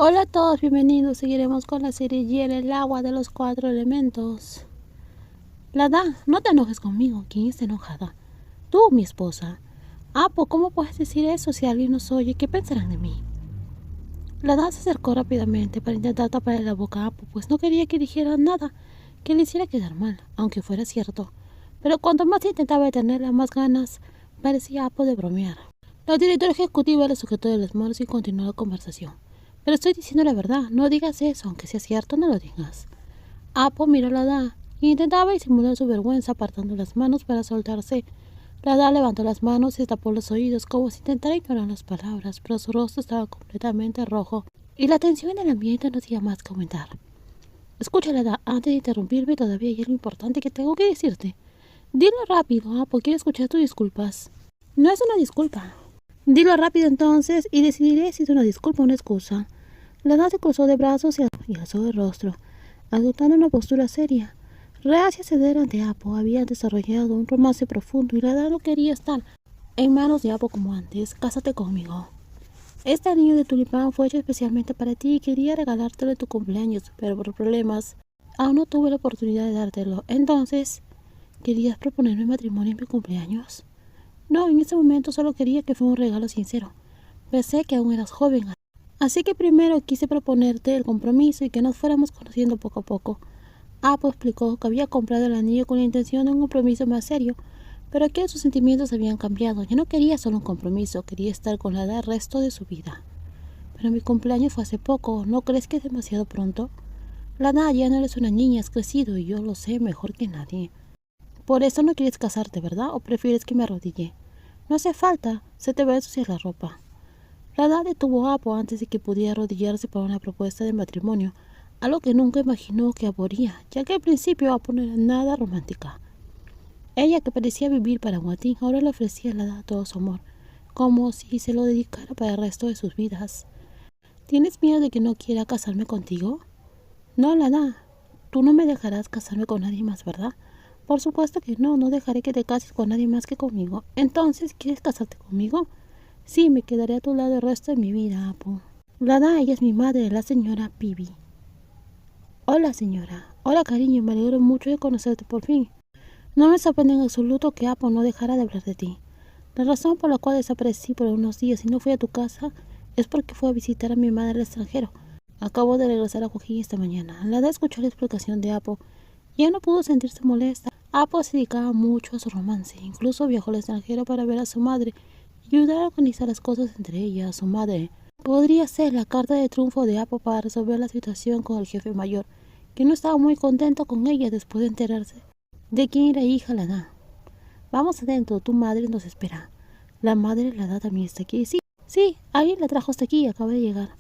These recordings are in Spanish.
Hola a todos, bienvenidos. Seguiremos con la serie Hielo, el agua de los 4 elementos. Lada, no te enojes conmigo. ¿Quién está enojada? Tú, mi esposa. Apo, ¿cómo puedes decir eso si alguien nos oye? ¿Qué pensarán de mí? Lada se acercó rápidamente para intentar taparle la boca a Apo, pues no quería que dijera nada que le hiciera quedar mal, aunque fuera cierto. Pero cuanto más intentaba detenerla, más ganas parecía Apo de bromear. La directora ejecutiva le sujetó de las manos y continuó la conversación. Pero estoy diciendo la verdad, no digas eso, aunque sea cierto, no lo digas. Apo miró a Lada e intentaba disimular su vergüenza apartando las manos para soltarse. Lada levantó las manos y tapó los oídos como si intentara ignorar las palabras, pero su rostro estaba completamente rojo y la tensión en el ambiente no hacía más que aumentar. Escucha, Lada, antes de interrumpirme todavía hay algo importante que tengo que decirte. Dilo rápido, Apo, quiero escuchar tus disculpas. No es una disculpa. Dilo rápido entonces y decidiré si es una disculpa o una excusa. Lada se cruzó de brazos y alzó el rostro, adoptando una postura seria. Reacia a ceder ante Apo, había desarrollado un romance profundo y Lada no quería estar en manos de Apo como antes. Cásate conmigo. Este anillo de tulipán fue hecho especialmente para ti y quería regalártelo en tu cumpleaños, pero por problemas aún no tuve la oportunidad de dártelo. Entonces, ¿querías proponerme matrimonio en mi cumpleaños? No, en ese momento solo quería que fuera un regalo sincero. Pensé que aún eras joven, así que primero quise proponerte el compromiso y que nos fuéramos conociendo poco a poco. Apo explicó que había comprado el anillo con la intención de un compromiso más serio, pero que sus sentimientos habían cambiado. Ya no quería solo un compromiso, quería estar con Lada el resto de su vida. Pero mi cumpleaños fue hace poco, ¿no crees que es demasiado pronto? Lada, ya no eres una niña, has crecido y yo lo sé mejor que nadie. Por eso no quieres casarte, ¿verdad? ¿O prefieres que me arrodille? No hace falta, se te va a ensuciar la ropa. Lada detuvo a Apo antes de que pudiera arrodillarse para una propuesta de matrimonio, algo que nunca imaginó que Apo haría, ya que al principio Apo no era nada romántica. Ella, que parecía vivir para Guatín, ahora le ofrecía a Lada todo su amor, como si se lo dedicara para el resto de sus vidas. ¿Tienes miedo de que no quiera casarme contigo? No, Lada, tú no me dejarás casarme con nadie más, ¿verdad? Por supuesto que no, no dejaré que te cases con nadie más que conmigo. Entonces, ¿quieres casarte conmigo? Sí, me quedaré a tu lado el resto de mi vida, Apo. Lada, ella es mi madre, la señora Pibi. Hola, señora. Hola, cariño, me alegro mucho de conocerte por fin. No me sorprende en absoluto que Apo no dejara de hablar de ti. La razón por la cual desaparecí por unos días y no fui a tu casa es porque fui a visitar a mi madre al extranjero. Acabo de regresar a Joaquín esta mañana. Lada escuchó la explicación de Apo y ya no pudo sentirse molesta. Apo se dedicaba mucho a su romance. Incluso viajó al extranjero para ver a su madre y ayudar a organizar las cosas entre ella y su madre. Podría ser la carta de triunfo de Apo para resolver la situación con el jefe mayor, que no estaba muy contento con ella después de enterarse de quién era hija Lada. Vamos adentro, tu madre nos espera. La madre Lada también está aquí. Sí, sí, alguien la trajo hasta aquí, acaba de llegar.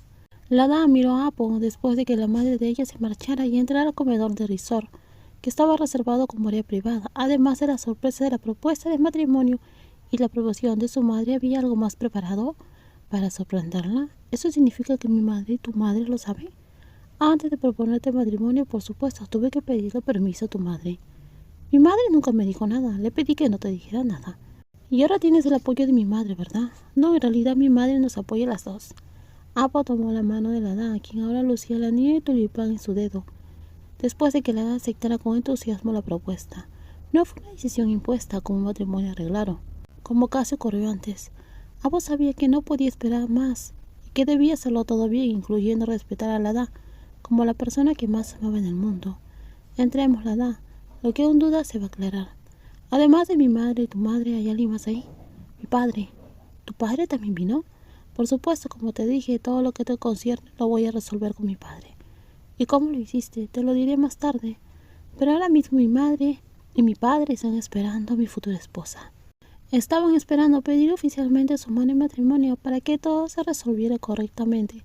Lada miró a Apo después de que la madre de ella se marchara y entrara al comedor de resort, que estaba reservado como área privada. Además de la sorpresa de la propuesta de matrimonio y la aprobación de su madre, ¿había algo más preparado para sorprenderla? ¿Eso significa que mi madre y tu madre lo saben? Antes de proponerte matrimonio, por supuesto, tuve que pedirle permiso a tu madre. Mi madre nunca me dijo nada, le pedí que no te dijera nada. Y ahora tienes el apoyo de mi madre, ¿verdad? No, en realidad mi madre nos apoya a las dos. Apo tomó la mano de Lada, quien ahora lucía el anillo de tulipán en su dedo, después de que Lada aceptara con entusiasmo la propuesta. No fue una decisión impuesta como un matrimonio arreglado, como casi ocurrió antes. Apo sabía que no podía esperar más y que debía hacerlo todo bien, incluyendo respetar a Lada como la persona que más amaba en el mundo. Entremos, Lada. Lo que aún duda se va a aclarar. Además de mi madre y tu madre, ¿hay alguien más ahí? Mi padre. ¿Tu padre también vino? Por supuesto, como te dije, todo lo que te concierne lo voy a resolver con mi padre. ¿Y cómo lo hiciste? Te lo diré más tarde. Pero ahora mismo mi madre y mi padre están esperando a mi futura esposa. Estaban esperando pedir oficialmente su mano en matrimonio para que todo se resolviera correctamente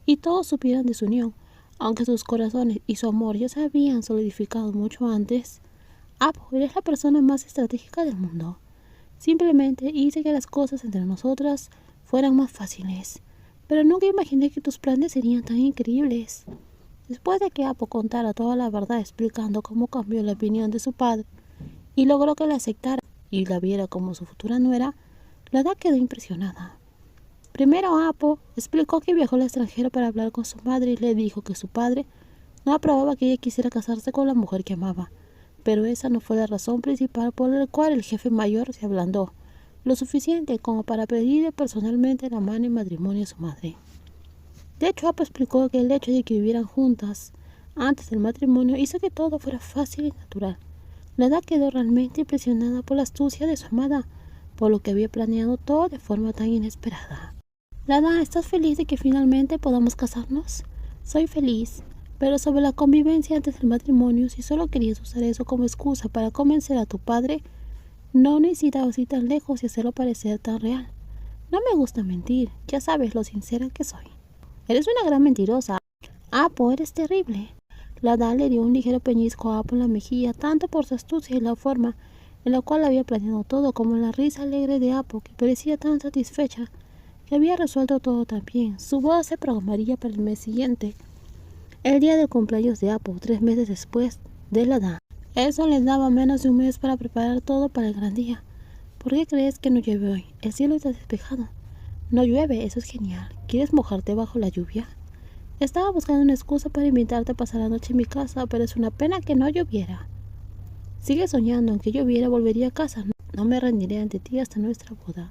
y todos supieran de su unión, aunque sus corazones y su amor ya se habían solidificado mucho antes. Apo, eres la persona más estratégica del mundo. Simplemente hice que las cosas entre nosotras fueran más fáciles, pero nunca imaginé que tus planes serían tan increíbles. Después de que Apo contara toda la verdad explicando cómo cambió la opinión de su padre y logró que la aceptara y la viera como su futura nuera, Lada quedó impresionada. Primero Apo explicó que viajó al extranjero para hablar con su madre y le dijo que su padre no aprobaba que ella quisiera casarse con la mujer que amaba, pero esa no fue la razón principal por la cual el jefe mayor se ablandó, lo suficiente como para pedirle personalmente la mano en matrimonio a su madre. De hecho, Apo explicó que el hecho de que vivieran juntas antes del matrimonio hizo que todo fuera fácil y natural. Lada quedó realmente impresionada por la astucia de su amada, por lo que había planeado todo de forma tan inesperada. Lada, ¿estás feliz de que finalmente podamos casarnos? Soy feliz, pero sobre la convivencia antes del matrimonio, si solo querías usar eso como excusa para convencer a tu padre, no necesitabas ir tan lejos y hacerlo parecer tan real. No me gusta mentir, ya sabes lo sincera que soy. Eres una gran mentirosa. Apo, eres terrible. Lada le dio un ligero peñisco a Apo en la mejilla, tanto por su astucia y la forma en la cual había planeado todo, como la risa alegre de Apo, que parecía tan satisfecha que había resuelto todo tan bien. Su boda se programaría para el mes siguiente, el día del cumpleaños de Apo, 3 meses después de Lada. Eso les daba menos de un mes para preparar todo para el gran día. ¿Por qué crees que no llueve hoy? El cielo está despejado. No llueve, eso es genial. ¿Quieres mojarte bajo la lluvia? Estaba buscando una excusa para invitarte a pasar la noche en mi casa, pero es una pena que no lloviera. Sigue soñando, aunque lloviera volvería a casa. No me rendiré ante ti hasta nuestra boda.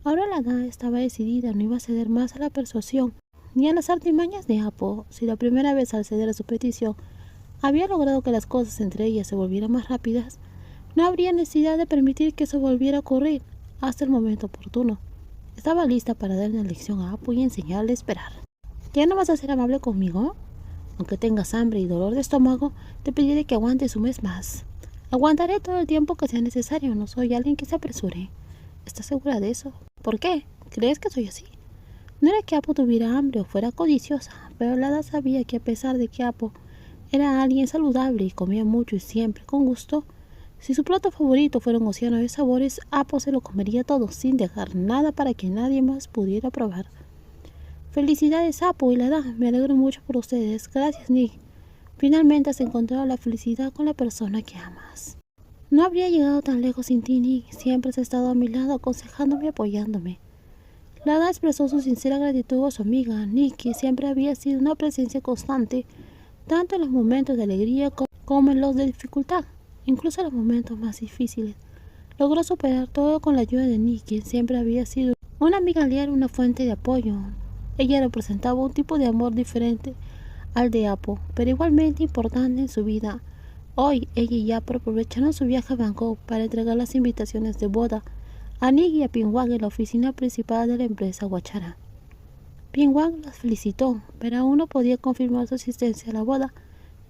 Ahora Lada estaba decidida, no iba a ceder más a la persuasión ni a las artimañas de Apo. Si la primera vez al ceder a su petición había logrado que las cosas entre ellas se volvieran más rápidas, no habría necesidad de permitir que eso volviera a ocurrir hasta el momento oportuno. Estaba lista para darle una lección a Apo y enseñarle a esperar. ¿Ya no vas a ser amable conmigo? Aunque tengas hambre y dolor de estómago, te pediré que aguantes un mes más. Aguantaré todo el tiempo que sea necesario, no soy alguien que se apresure. ¿Estás segura de eso? ¿Por qué? ¿Crees que soy así? No era que Apo tuviera hambre o fuera codiciosa, pero Lada sabía que a pesar de que Apo era alguien saludable y comía mucho y siempre con gusto, si su plato favorito fuera un océano de sabores, Apo se lo comería todo sin dejar nada para que nadie más pudiera probar. Felicidades, Apo y Lada, me alegro mucho por ustedes. Gracias, Nick. Finalmente has encontrado la felicidad con la persona que amas. No habría llegado tan lejos sin ti, Nick. Siempre has estado a mi lado, aconsejándome y apoyándome. Lada expresó su sincera gratitud a su amiga, Nick, que siempre había sido una presencia constante, tanto en los momentos de alegría como en los de dificultad, incluso en los momentos más difíciles. Logró superar todo con la ayuda de Nick, quien siempre había sido una amiga leal, una fuente de apoyo. Ella representaba un tipo de amor diferente al de Apo, pero igualmente importante en su vida. Hoy, ella y Apo aprovecharon su viaje a Bangkok para entregar las invitaciones de boda a Nick y a Pingwang en la oficina principal de la empresa Guachara. Pingwang las felicitó, pero aún no podía confirmar su asistencia a la boda,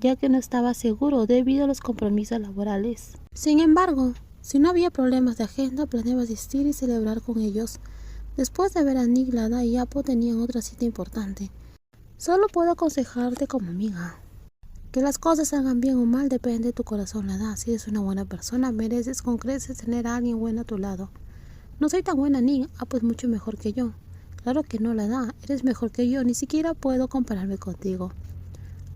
ya que no estaba seguro debido a los compromisos laborales. Sin embargo, si no había problemas de agenda, planeaba asistir y celebrar con ellos. Después de ver a Nick, Lada y Apo tenían otra cita importante. Solo puedo aconsejarte como amiga. Que las cosas salgan bien o mal depende de tu corazón, Lada. Si eres una buena persona, mereces con creces tener a alguien bueno a tu lado. No soy tan buena, Nick. Apo es mucho mejor que yo. Claro que no, Lada. Eres mejor que yo. Ni siquiera puedo compararme contigo.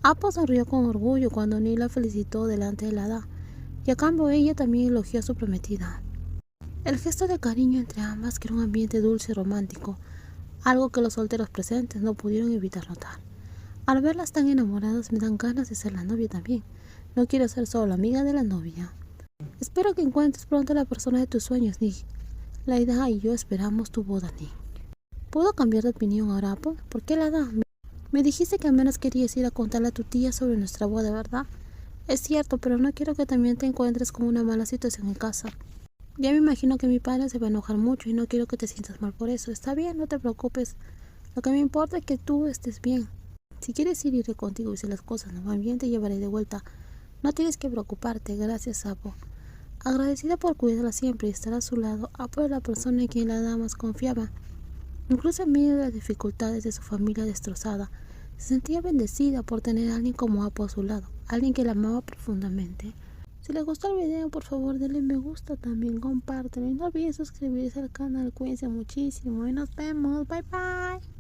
Apo sonrió con orgullo cuando Nick la felicitó delante de Lada, y a cambio ella también elogió a su prometida. El gesto de cariño entre ambas creó un ambiente dulce y romántico, algo que los solteros presentes no pudieron evitar notar. Al verlas tan enamoradas me dan ganas de ser la novia también. No quiero ser solo amiga de la novia. Espero que encuentres pronto a la persona de tus sueños, Nick. Laida y yo esperamos tu boda, Nick. ¿Puedo cambiar de opinión ahora, Apo? ¿Por qué, Laida? Me dijiste que al menos querías ir a contarle a tu tía sobre nuestra boda, ¿verdad? Es cierto, pero no quiero que también te encuentres con una mala situación en casa. Ya me imagino que mi padre se va a enojar mucho y no quiero que te sientas mal por eso. Está bien, no te preocupes. Lo que me importa es que tú estés bien. Si quieres ir, iré contigo y si las cosas no van bien, te llevaré de vuelta. No tienes que preocuparte. Gracias, Apo. Agradecida por cuidarla siempre y estar a su lado, Apo era la persona en quien la dama confiaba. Incluso en medio de las dificultades de su familia destrozada, se sentía bendecida por tener a alguien como Apo a su lado, alguien que la amaba profundamente. Si les gustó el video, por favor denle me gusta, también compártelo y no olviden suscribirse al canal. Cuídense muchísimo y nos vemos. Bye bye.